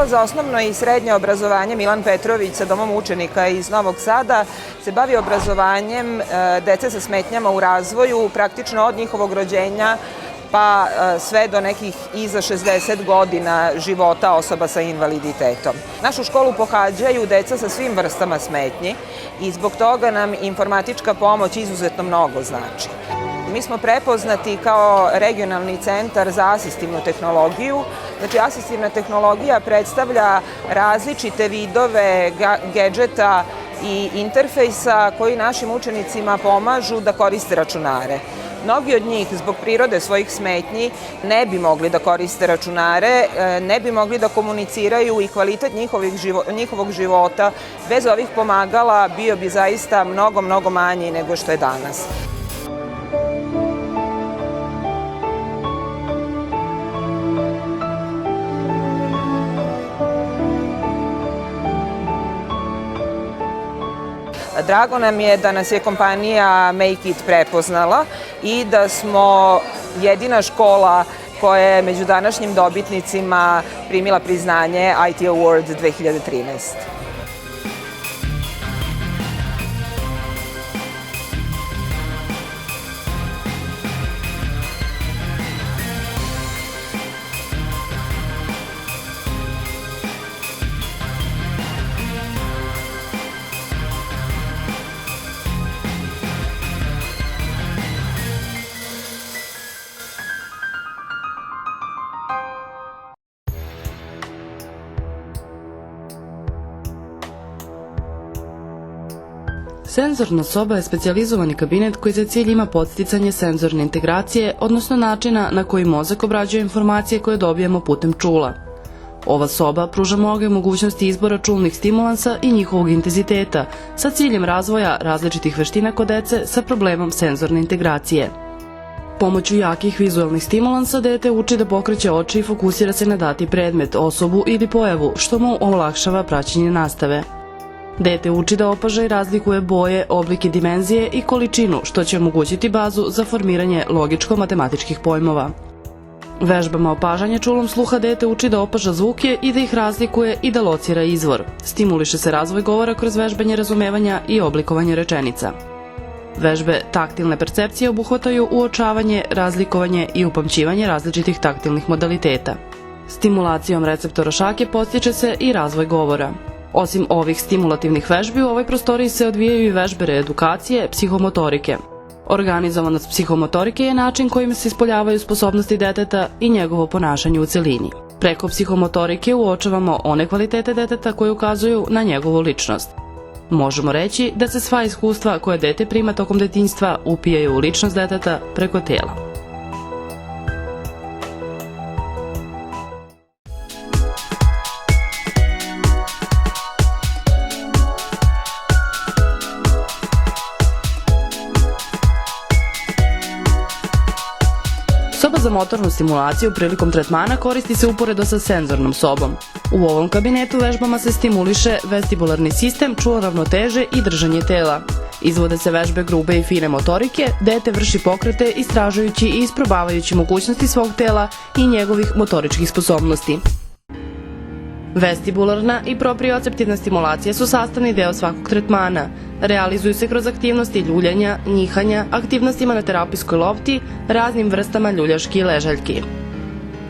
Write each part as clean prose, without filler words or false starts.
Škola za osnovno i srednje obrazovanje Milan Petrović sa domom učenika iz Novog Sada se bavi obrazovanjem dece sa smetnjama u razvoju, praktično od njihovog rođenja pa sve do nekih iza 60 godina života osoba sa invaliditetom. Našu školu pohađaju deca sa svim vrstama smetnji i zbog toga nam informatička pomoć izuzetno mnogo znači. Mi smo prepoznati kao regionalni centar za asistivnu tehnologiju. Znači, asistivna tehnologija predstavlja različite vidove gedžeta i interfejsa koji našim učenicima pomažu da koriste računare. Mnogi od njih, zbog prirode svojih smetnji, ne bi mogli da koriste računare, ne bi mogli da komuniciraju i kvalitet njihovog života bez ovih pomagala bio bi zaista mnogo, mnogo manji nego što je danas. Drago nam je da nas je kompanija Make It prepoznala i da smo jedina škola koja je među današnjim dobitnicima primila priznanje IT Award 2013. Senzorna soba je specijalizovani kabinet koji za cilj ima podsticanje senzorne integracije, odnosno načina na koji mozak obrađuje informacije koje dobijemo putem čula. Ova soba pruža mnoge mogućnosti izbora čulnih stimulansa i njihovog intenziteta sa ciljem razvoja različitih veština kod dece sa problemom senzorne integracije. Pomoću jakih vizualnih stimulansa dete uči da pokreće oči i fokusira se na dati predmet, osobu ili pojavu, što mu olakšava praćenje nastave. Dete uči da opaža i razlikuje boje, oblike, dimenzije i količinu, što će omogućiti bazu za formiranje logičko-matematičkih pojmova. Vežbama opažanja čulom sluha dete uči da opaža zvuke i da ih razlikuje i da locira izvor. Stimuliše se razvoj govora kroz vežbanje razumevanja i oblikovanje rečenica. Vežbe taktilne percepcije obuhvataju uočavanje, razlikovanje i upamćivanje različitih taktilnih modaliteta. Stimulacijom receptora šake podstiče se i razvoj govora. Osim ovih stimulativnih vežbi, u ovoj prostoriji se odvijaju i vežbe reedukacije, psihomotorike. Organizovanost psihomotorike je način kojim se ispoljavaju sposobnosti deteta i njegovo ponašanje u celini. Preko psihomotorike uočavamo one kvalitete deteta koje ukazuju na njegovu ličnost. Možemo reći da se sva iskustva koje dete prima tokom detinjstva upijaju u ličnost deteta preko tela. Soba za motornu stimulaciju prilikom tretmana koristi se uporedo sa senzornom sobom. U ovom kabinetu vežbama se stimuliše vestibularni sistem, čulo ravnoteže i držanje tela. Izvode se vežbe grube i fine motorike, dete vrši pokrete istražujući i isprobavajući mogućnosti svog tela i njegovih motoričkih sposobnosti. Vestibularna i proprioceptivna stimulacija su sastavni deo svakog tretmana. Realizuju se kroz aktivnosti ljuljanja, njihanja, aktivnostima na terapijskoj lopti, raznim vrstama ljuljaški i ležaljki.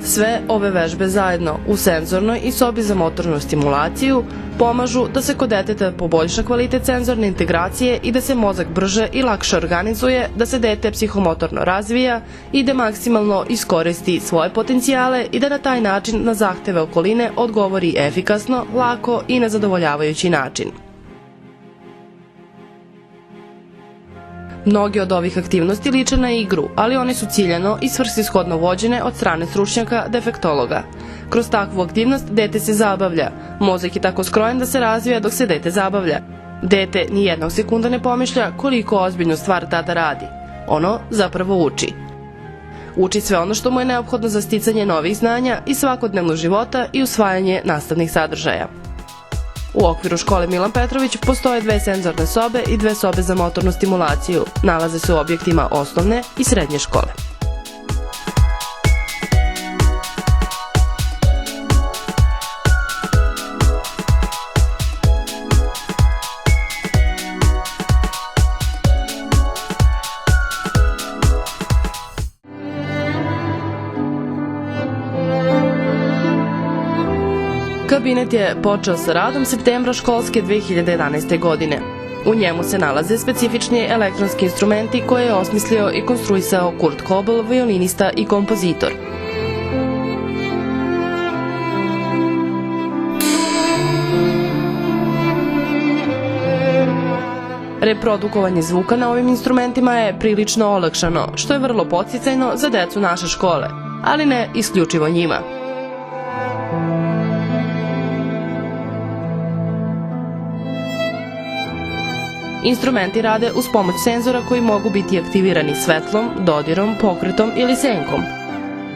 Sve ove vežbe zajedno u senzornoj i sobi za motornu stimulaciju pomažu da se kod deteta poboljša kvalitet senzorne integracije i da se mozak brže i lakše organizuje, da se dete psihomotorno razvija i da maksimalno iskoristi svoje potencijale i da na taj način na zahteve okoline odgovori efikasno, lako i na zadovoljavajući način. Mnoge od ovih aktivnosti liče na igru, ali one su ciljano i svrsishodno vođene od strane stručnjaka defektologa. Kroz takvu aktivnost dete se zabavlja. Mozak je tako skrojen da se razvija dok se dete zabavlja. Dete ni jednog sekunda ne pomišlja koliko ozbiljnu stvar tata radi. Ono zapravo uči. Uči sve ono što mu je neophodno za sticanje novih znanja i svakodnevnog života i usvajanje nastavnih sadržaja. U okviru škole Milan Petrović postoje 2 senzorne sobe i 2 sobe za motornu stimulaciju. Nalaze se u objektima osnovne i srednje škole. Kabinet je počeo sa radom septembra školske 2011. godine. U njemu se nalaze specifični elektronski instrumenti koje je osmislio i konstruisao Kurt Kobel, violinista i kompozitor. Reprodukovanje zvuka na ovim instrumentima je prilično olakšano, što je vrlo podsticajno za decu naše škole, ali ne isključivo njima. Instrumenti rade uz pomoć senzora koji mogu biti aktivirani svetlom, dodirom, pokretom ili senkom.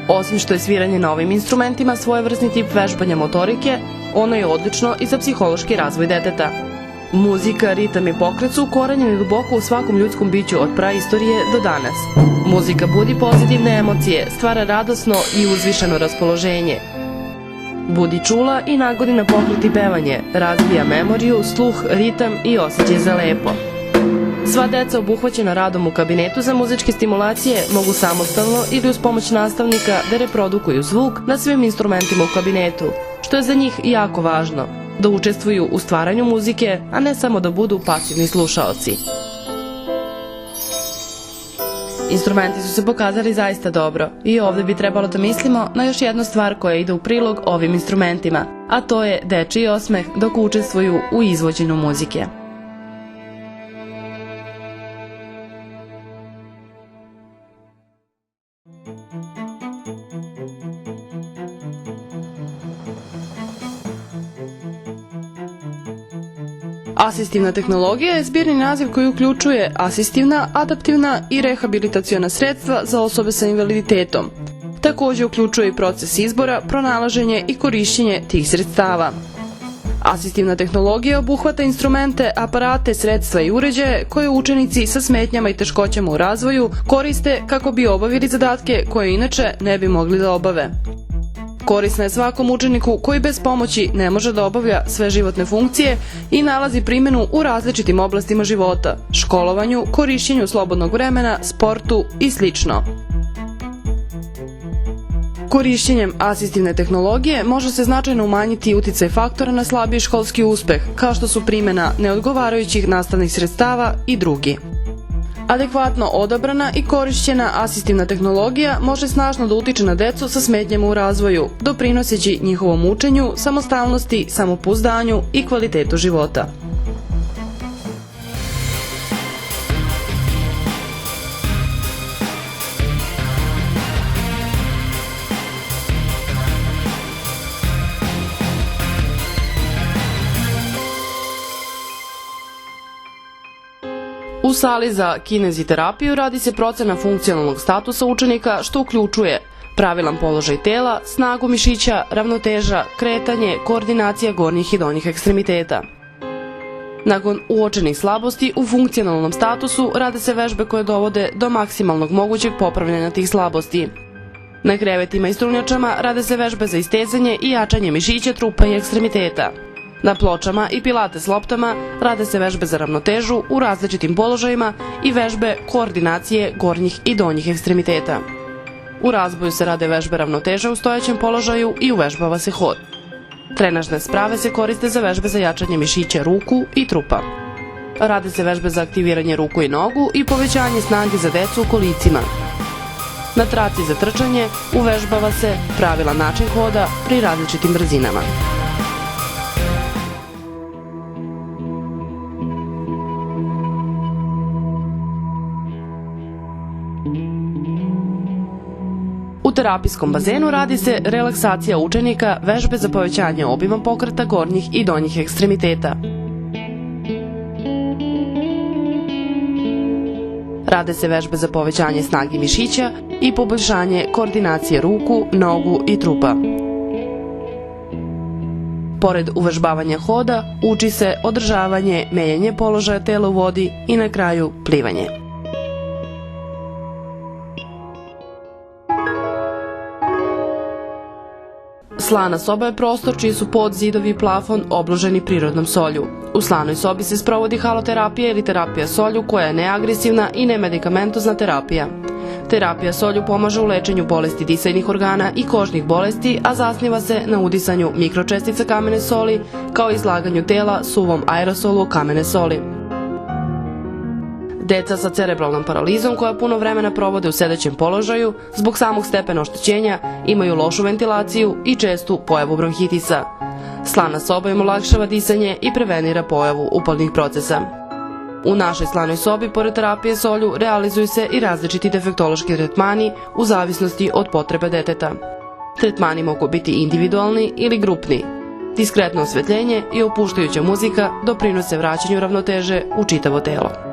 Osim što je sviranje na ovim instrumentima svojevrsni tip vežbanja motorike, ono je odlično i za psihološki razvoj deteta. Muzika, ritam i pokret su ukorenjeni duboko u svakom ljudskom biću od praistorije do danas. Muzika budi pozitivne emocije, stvara radosno i uzvišeno raspoloženje. Budi čula i nagodi na pokret i pevanje, razvija memoriju, sluh, ritam i osjećaj za lepo. Sva deca obuhvaćena radom u kabinetu za muzičke stimulacije mogu samostalno ili uz pomoć nastavnika da reprodukuju zvuk na svim instrumentima u kabinetu, što je za njih jako važno, da učestvuju u stvaranju muzike, a ne samo da budu pasivni slušaoci. Instrumenti su se pokazali zaista dobro i ovde bi trebalo da mislimo na još jednu stvar koja ide u prilog ovim instrumentima, a to je dečiji osmeh dok učestvuju u izvođenju muzike. Asistivna tehnologija je zbirni naziv koji uključuje asistivna, adaptivna i rehabilitaciona sredstva za osobe sa invaliditetom. Takođe uključuje i proces izbora, pronalaženje i korišćenje tih sredstava. Asistivna tehnologija obuhvata instrumente, aparate, sredstva i uređaje koje učenici sa smetnjama i teškoćama u razvoju koriste kako bi obavili zadatke koje inače ne bi mogli da obave. Korisna je svakom učeniku koji bez pomoći ne može da obavlja sve životne funkcije i nalazi primjenu u različitim oblastima života, školovanju, korišćenju slobodnog vremena, sportu i sl. Korišćenjem asistivne tehnologije može se značajno umanjiti uticaj faktora na slabiji školski uspeh, kao što su primjena neodgovarajućih nastavnih sredstava i drugi. Adekvatno odabrana i korišćena asistivna tehnologija može snažno da utiče na decu sa smetnjama u razvoju, doprinoseći njihovom učenju, samostalnosti, samopouzdanju i kvalitetu života. U sali za kineziterapiju radi se procena funkcionalnog statusa učenika, što uključuje pravilan položaj tela, snagu mišića, ravnoteža, kretanje, koordinacija gornjih i donjih ekstremiteta. Nakon uočenih slabosti u funkcionalnom statusu rade se vežbe koje dovode do maksimalnog mogućeg popravljanja tih slabosti. Na krevetima i strunjačama rade se vežbe za istezanje i jačanje mišića, trupa i ekstremiteta. Na pločama i pilates loptama rade se vežbe za ravnotežu u različitim položajima i vežbe koordinacije gornjih i donjih ekstremiteta. U razboju se rade vežbe ravnoteže u stojećem položaju i uvežbava se hod. Trenažne sprave se koriste za vežbe za jačanje mišića ruku i trupa. Rade se vežbe za aktiviranje ruku i nogu i povećanje snage za decu u kolicima. Na traci za trčanje uvežbava se pravilan način hoda pri različitim brzinama. U terapijskom bazenu radi se relaksacija učenika, vežbe za povećanje obima pokreta gornjih i donjih ekstremiteta. Rade se vežbe za povećanje snage mišića i poboljšanje koordinacije ruku, nogu i trupa. Pored uvežbavanja hoda, uči se održavanje, menjanje položaja tela u vodi i na kraju plivanje. Slana soba je prostor čiji su pod, zidovi i plafon obloženi prirodnom solju. U slanoj sobi se sprovodi haloterapija ili terapija solju koja je neagresivna i nemedikamentozna terapija. Terapija solju pomaže u lečenju bolesti disajnih organa i kožnih bolesti, a zasniva se na udisanju mikročestica kamene soli, kao i izlaganju tela suvom aerosolu kamene soli. Deca sa cerebralnom paralizom koja puno vremena provode u sedećem položaju, zbog samog stepena oštećenja, imaju lošu ventilaciju i čestu pojavu bronhitisa. Slana soba im olakšava disanje i prevenira pojavu upalnih procesa. U našoj slanoj sobi, pored terapije solju, realizuju se i različiti defektološki tretmani u zavisnosti od potrebe deteta. Tretmani mogu biti individualni ili grupni. Diskretno osvetljenje i opuštajuća muzika doprinose vraćanju ravnoteže u čitavo telo.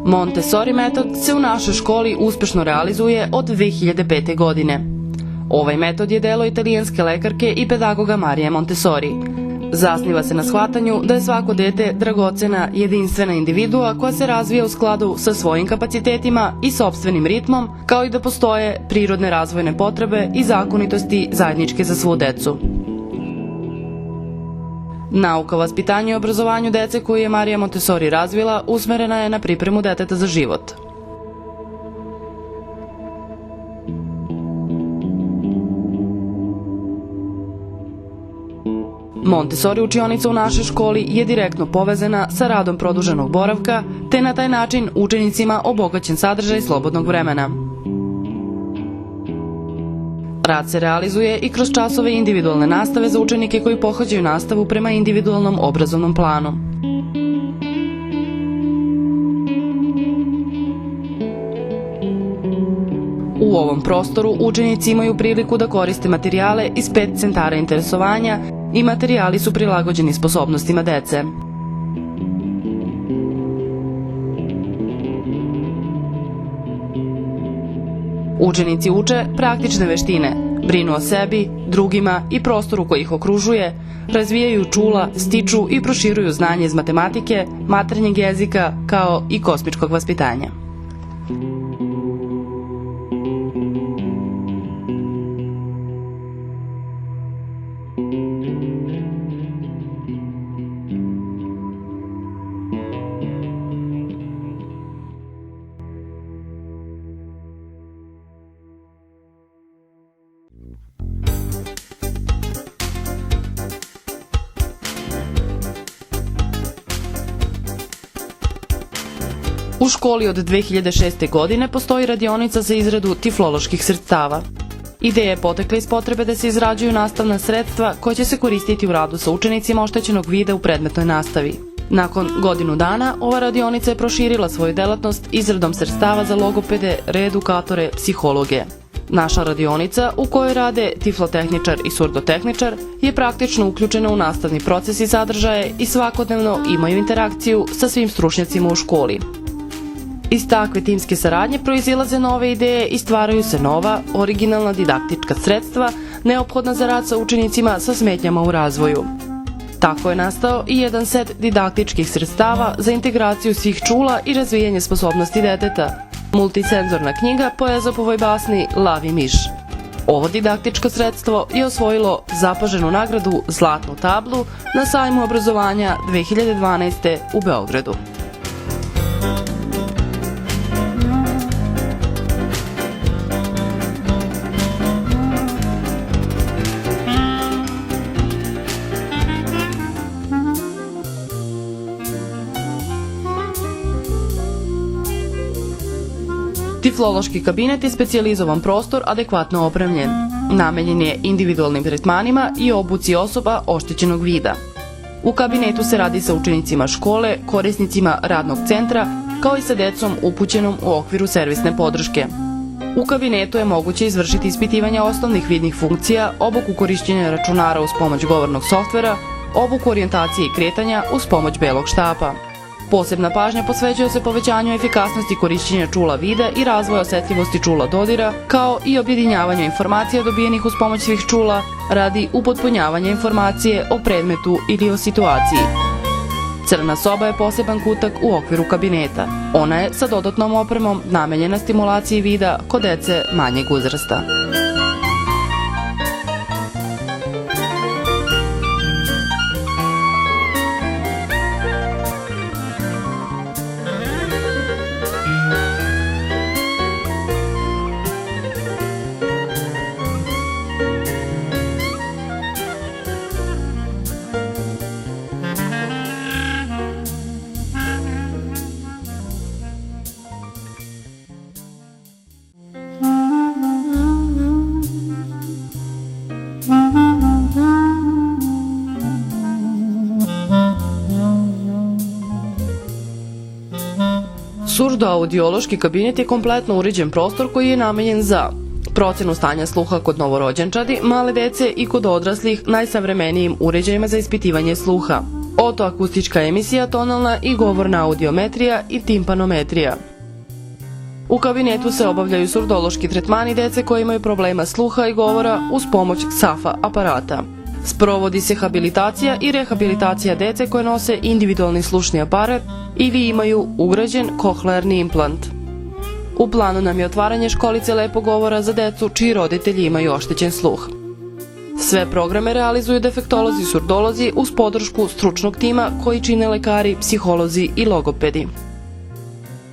Montessori metod se u našoj školi uspešno realizuje od 2005. godine. Ovaj metod je delo italijanske lekarke i pedagoga Marije Montessori. Zasniva se na shvatanju da je svako dete dragocena, jedinstvena individua koja se razvija u skladu sa svojim kapacitetima i sopstvenim ritmom, kao i da postoje prirodne razvojne potrebe i zakonitosti zajedničke za svu decu. Nauka o vaspitanju i obrazovanju dece koju je Marija Montessori razvila usmerena je na pripremu deteta za život. Montessori učionica u našoj školi je direktno povezana sa radom produženog boravka, te na taj način učenicima obogaćen sadržaj slobodnog vremena. Rad se realizuje i kroz časove individualne nastave za učenike koji pohađaju nastavu prema individualnom obrazovnom planu. U ovom prostoru učenici imaju priliku da koriste materijale iz 5 centara interesovanja i materijali su prilagođeni sposobnostima dece. Učenici uče praktične veštine, brinu o sebi, drugima i prostoru koji ih okružuje, razvijaju čula, stiču i proširuju znanje iz matematike, maternjeg jezika, kao i kosmičkog vaspitanja. U školi od 2006. godine postoji radionica za izradu tifloloških sredstava. Ideja je potekla iz potrebe da se izrađuju nastavna sredstva koja će se koristiti u radu sa učenicima oštećenog vida u predmetnoj nastavi. Nakon godinu dana, ova radionica je proširila svoju delatnost izradom sredstava za logopede, reedukatore, psihologe. Naša radionica, u kojoj rade tiflotehničar i surdotehničar, je praktično uključena u nastavni proces i sadržaje i svakodnevno imaju interakciju sa svim stručnjacima u školi. Iz takve timske saradnje proizilaze nove ideje i stvaraju se nova, originalna didaktička sredstva neophodna za rad sa učenicima sa smetnjama u razvoju. Tako je nastao i jedan set didaktičkih sredstava za integraciju svih čula i razvijanje sposobnosti deteta. Multisenzorna knjiga po Ezopovoj basni Lav i miš. Ovo didaktičko sredstvo je osvojilo zapaženu nagradu Zlatnu tablu na sajmu obrazovanja 2012. u Beogradu. Tiflološki kabinet je specijalizovan prostor adekvatno opremljen. Namenjen je individualnim tretmanima i obuci osoba oštećenog vida. U kabinetu se radi sa učenicima škole, korisnicima radnog centra, kao i sa decom upućenom u okviru servisne podrške. U kabinetu je moguće izvršiti ispitivanje osnovnih vidnih funkcija, obuku korišćenja računara uz pomoć govornog softvera, obuku orijentacije i kretanja uz pomoć belog štapa. Posebna pažnja posvećuje se povećanju efikasnosti korišćenja čula vida i razvoja osetljivosti čula dodira, kao i objedinjavanju informacija dobijenih uz pomoć svih čula radi upotpunjavanja informacije o predmetu ili o situaciji. Crna soba je poseban kutak u okviru kabineta. Ona je sa dodatnom opremom namenjena stimulaciji vida kod dece manjeg uzrasta. Surdo-audiološki kabinet je kompletno uređen prostor koji je namenjen za procenu stanja sluha kod novorođenčadi, male dece i kod odraslih najsavremenijim uređajima za ispitivanje sluha, otoakustička emisija, tonalna i govorna audiometrija i timpanometrija. U kabinetu se obavljaju surdološki tretmani dece koji imaju problema sluha i govora uz pomoć SAFA aparata. Sprovodi se habilitacija i rehabilitacija dece koje nose individualni slušni aparat ili imaju ugrađen kohlearni implant. U planu nam je otvaranje školice lepog govora za decu čiji roditelji imaju oštećen sluh. Sve programe realizuju defektolozi i surdolozi uz podršku stručnog tima koji čine lekari, psiholozi i logopedi.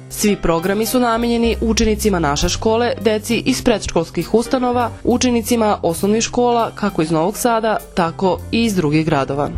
Svi programi su namenjeni učenicima naše škole, deci iz predškolskih ustanova, učenicima osnovnih škola kako iz Novog Sada, tako i iz drugih gradova.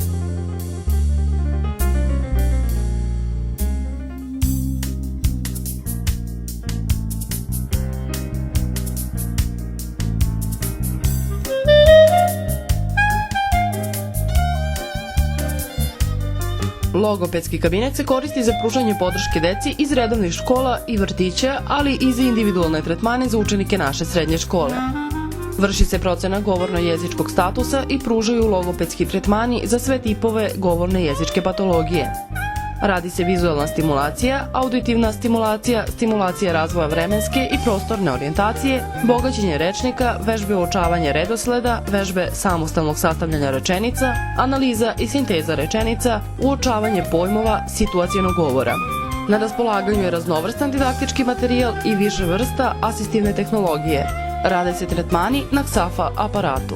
Logopedski kabinet se koristi za pružanje podrške deci iz redovnih škola i vrtića, ali i za individualne tretmane za učenike naše srednje škole. Vrši se procena govorno-jezičkog statusa i pružaju logopedski tretmani za sve tipove govorne jezičke patologije. Radi se vizualna stimulacija, auditivna stimulacija, stimulacija razvoja vremenske i prostorne orijentacije, bogaćenje rečnika, vežbe uočavanja redosleda, vežbe samostalnog sastavljanja rečenica, analiza i sinteza rečenica, uočavanje pojmova situacionog govora. Na raspolaganju je raznovrstan didaktički materijal i više vrsta asistivne tehnologije. Rade se tretmani na SAFA aparatu.